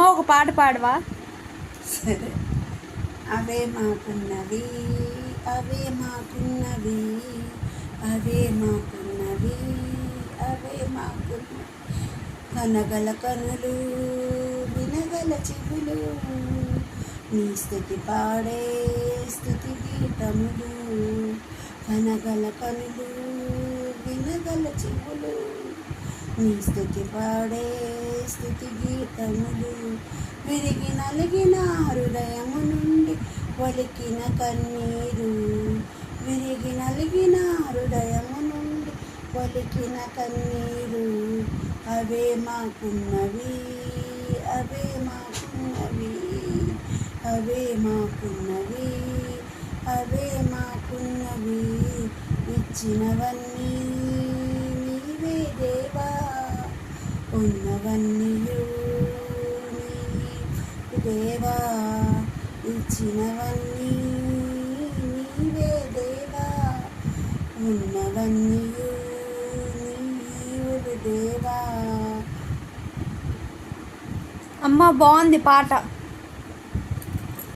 ఒక పాట పాడవా? సరే. అవే మాకున్నవి, అవే మాకున్నవి, అవే మాకున్నవి, అవే మాకున్నవి. కనగల కనులు, వినగల చెవులు, నీ స్తుతి పాడే స్తుతి గీతములు. కనగల కనులు, వినగల చెవులు, నీ స్తుతి పాడే స్తుతి గీతములు. విరిగి నలిగిన హృదయము నుండి ఒలికిన కన్నీరు, విరిగి నలిగిన హృదయము నుండి ఒలికిన కన్నీరు. అవే మాకున్నవి, అవే మాకున్నవి, అవే మాకున్నవి, అవే మాకున్నవి. ఇచ్చినవన్నీ నీవే దేవా, ఉన్నవన్నీయు దేవా. ఇచ్చినవన్నీ నీవే దేవా, ఉన్నవన్నీయు నీవు దేవా. అమ్మ బాగుంది పాట.